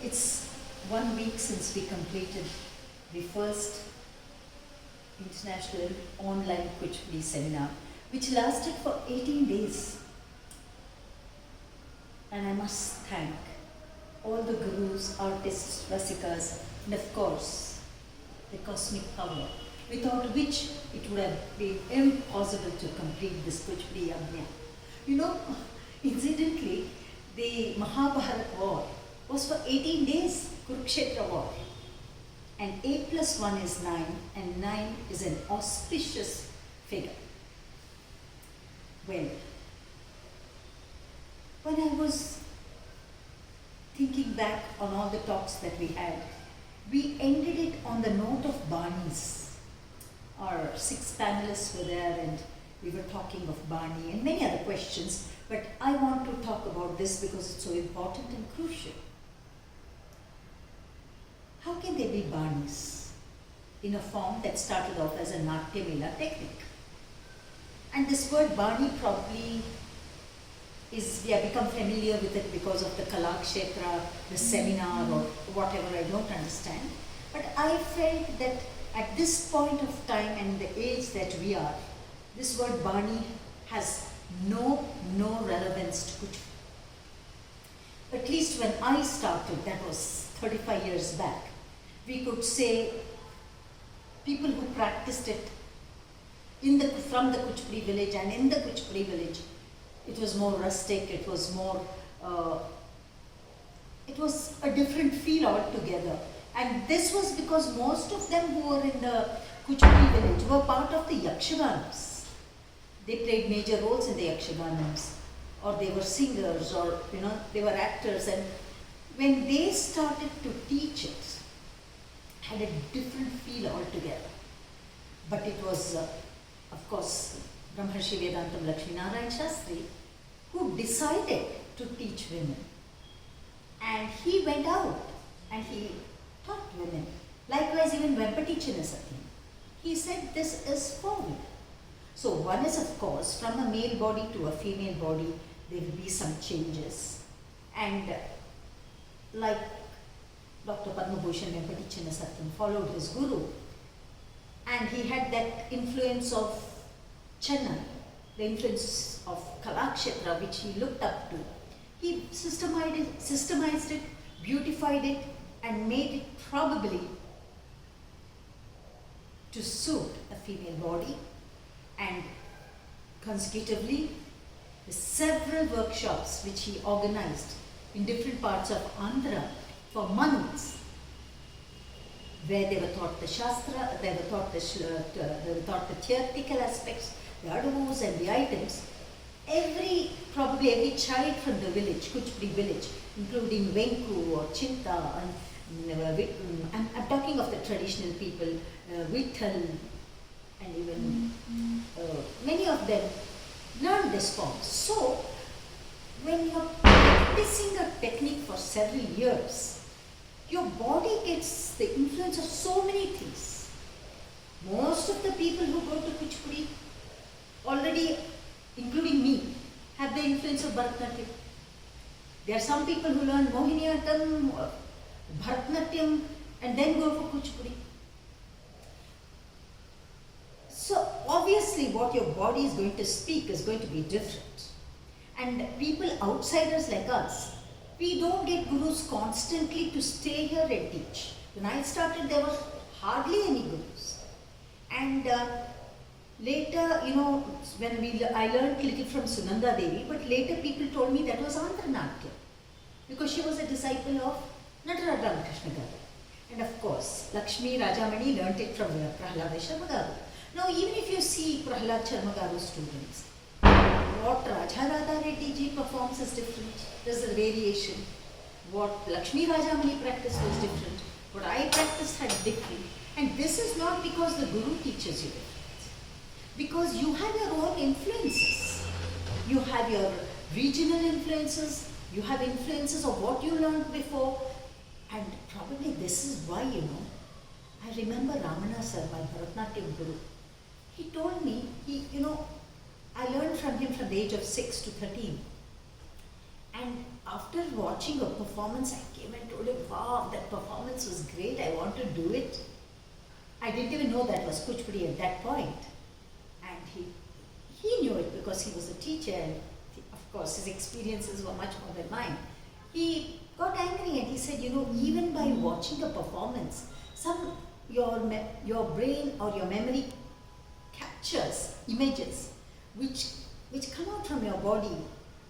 It's 1 week since we completed the first international online Kuchipudi seminar, which lasted for 18 days. And I must thank all the gurus, artists, rasikas, and of course, the cosmic power, without which it would have been impossible to complete this Kuchipudi Yajna. You know, incidentally, the Mahabharata war was for 18 days, Kurukshetra war. And 8 plus 1 is 9, and 9 is an auspicious figure. Well, when I was thinking back on all the talks that we had, we ended it on the note of Banis. Our 6 panelists were there and we were talking of Bani and many other questions, but I want to talk about this because it's so important and crucial. How can there be Banis in a form that started off as a Natya Mela technique? And this word Bani probably is, we have become familiar with it because of the Kalakshetra, the seminar or whatever, I don't understand. But I felt that at this point of time and the age that we are, this word Bani has no relevance to Kuchipudi. At least when I started, that was 35 years back, we could say people who practiced it from the Kuchipudi village and in the Kuchipudi village, it was more rustic, it was more, it was a different feel altogether. And this was because most of them who were in the Kuchipudi village were part of the Yakshaganams. They played major roles in the Yakshaganams, or they were singers, or they were actors. And when they started to teach it, had a different feel altogether. But it was, of course, Brahmarshi Vedantam Lakshminarayan Shastri who decided to teach women. And he went out and he taught women. Likewise, even Vempati Chinnasatyam. He said this is for women. So one is, of course, from a male body to a female body, there will be some changes. And like Dr. Padma Bhushan Vempati Chinnasatyam followed his guru, and he had that influence of Chennai, the influence of Kalakshetra, which he looked up to. He systemized it, beautified it, and made it probably to suit a female body. And consecutively, the several workshops which he organized in different parts of Andhra for months, where they were taught the Shastra, they were taught the theoretical aspects, the adavus and the items. Probably every child from the village, Kuchipudi village, including Venku or Chinta, and I'm talking of the traditional people, Vitthal, and even many of them learned this form. So, when you're practicing a technique for several years, your body gets the influence of so many things. Most of the people who go to Kuchipudi already, including me, have the influence of Bharatanatyam. There are some people who learn Mohiniyattam, Bharatanatyam, and then go for Kuchipudi. So obviously what your body is going to speak is going to be different. And people, outsiders like us, we don't get gurus constantly to stay here and teach. When I started, there was hardly any gurus. And later, when I learned little from Sunanda Devi, but later people told me that was Andhra Natya, because she was a disciple of Nataraj Ramakrishna Garu. And of course, Lakshmi Rajamani learnt it from Prahlad Sharma Garu. Now, even if you see Prahlad Sharma Garu's students, what Raja Radha Reddy ji performs is different. There's a variation. What Lakshmi Rajamani practiced was different. What I practiced had different. And this is not because the Guru teaches you different. Because you have your own influences. You have your regional influences. You have influences of what you learned before. And probably this is why, I remember Ramana sir, my Bharatanatyam Guru. He told me, I learned from him from the age of 6 to 13. And after watching a performance, I came and told him, wow, that performance was great, I want to do it. I didn't even know that was Kuchipudi at that point. And he knew it because he was a teacher and of course his experiences were much more than mine. He got angry and he said, you know, even by watching a performance, your brain or your memory captures images which come out from your body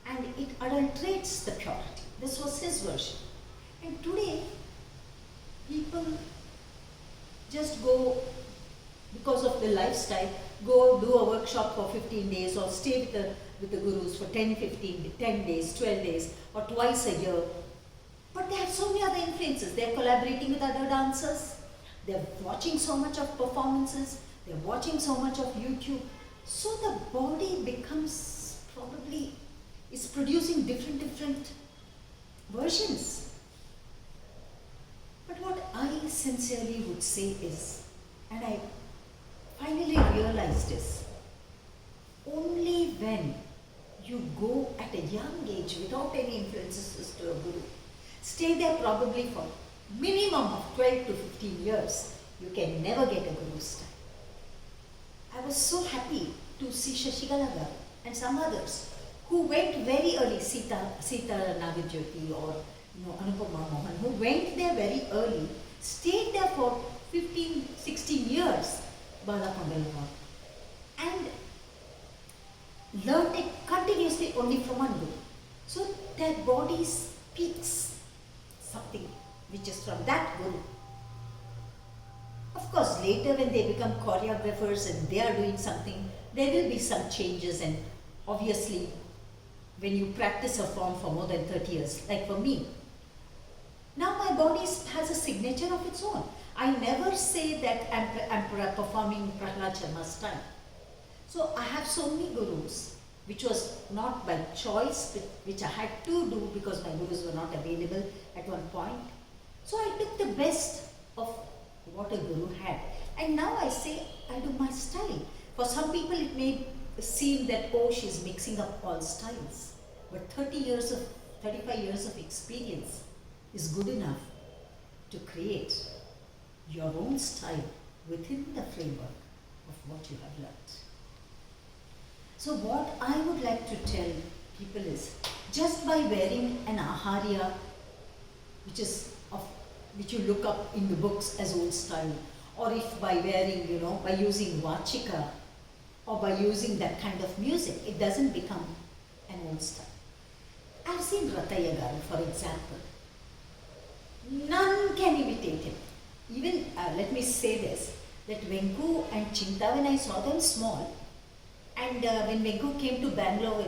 and it adulterates the purity. This was his version. And today, people just go, because of the lifestyle, go do a workshop for 15 days or stay with the gurus for 10 days, 12 days or twice a year. But they have so many other influences. They're collaborating with other dancers. They're watching so much of performances. They're watching so much of YouTube. So the body becomes probably, is producing different versions. But what I sincerely would say is, and I finally realized this, only when you go at a young age without any influences to a guru, stay there probably for minimum of 12 to 15 years, you can never get a guru's style. I was so happy to see Shashikala Garu and some others who went very early, Sita Nagajyoti or Anupama Mohan, who went there very early, stayed there for 15, 16 years, Bala Kondalama, and learned it continuously only from one guru. So their body speaks something which is from that guru. Of course, later when they become choreographers and they are doing something, there will be some changes, and obviously when you practice a form for more than 30 years, like for me, now my body has a signature of its own. I never say that I'm performing Prahlad Sharma's style. So I have so many gurus, which was not by choice, which I had to do because my gurus were not available at one point. So I took the best of what a guru had. And now I say I do my style. For some people it may seem that, oh, she's mixing up all styles. But 35 years of experience is good enough to create your own style within the framework of what you have learnt. So what I would like to tell people is, just by wearing an aharya, which you look up in the books as old style, or if by wearing, by using vachika, or by using that kind of music, it doesn't become an old style. I've seen Rataya Garu, for example. None can imitate him. Even, let me say this, that Venku and Chinta, when I saw them small, and when Venku came to Bangalore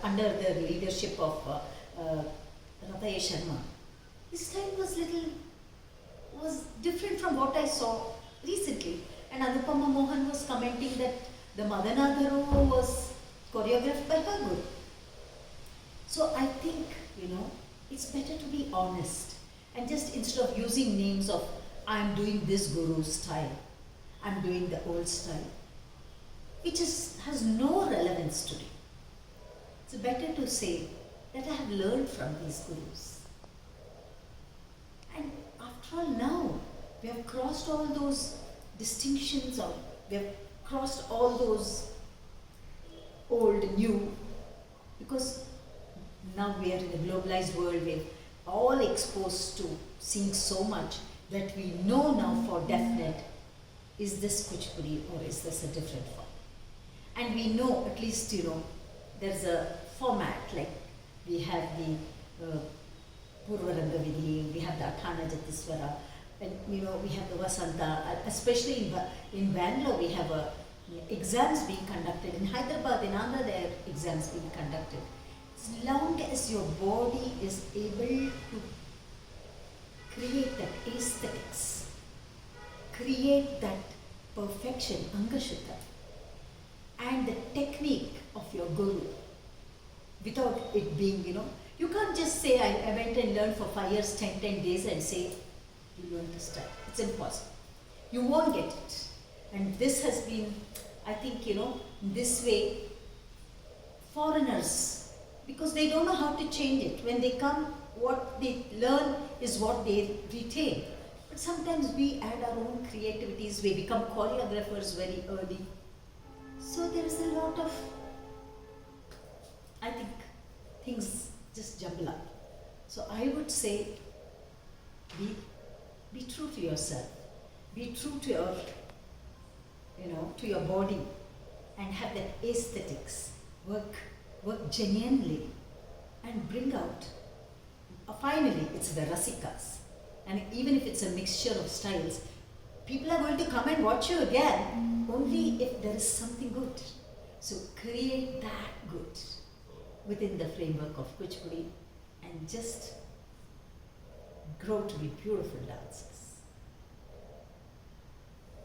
under the leadership of Rataya Sharma, his style was different from what I saw recently. And Anupama Mohan was commenting that the Madanadharu was choreographed by her guru. So I think, it's better to be honest. And just instead of using names of, I'm doing this guru style, I'm doing the old style, which has no relevance today. It's better to say that I have learned from these gurus. And after all, now we have crossed all those distinctions, or we have crossed all those old, new, because now we are in a globalized world. We're all exposed to seeing so much that we know now for definite, is this Kuchipudi or is this a different form? And we know, at least, there's a format, like we have the Purvaranga Vidhi, we have the Akhana Jatiswara, and we have the Vasanta, especially in Bangalore we have exams being conducted. In Hyderabad, in Andhra, there are exams being conducted. As long as your body is able to create that aesthetics, create that perfection, Angashuddha, and the technique of your guru, without it being, you can't just say, I went and learned for 5 years, 10 days and say, you learned the style. It's impossible. You won't get it. And this has been, I think, in this way, foreigners because they don't know how to change it. When they come, what they learn is what they retain. But sometimes we add our own creativities, we become choreographers very early. So there is a lot of, I think, things just jumble up. So I would say, be true to yourself. Be true to your, to your body, and have that aesthetics. Work genuinely, and bring out. Finally, it's the rasikas, and even if it's a mixture of styles, people are going to come and watch you again only if there is something good. So create that good within the framework of Kuchipudi, and just grow to be beautiful dancers.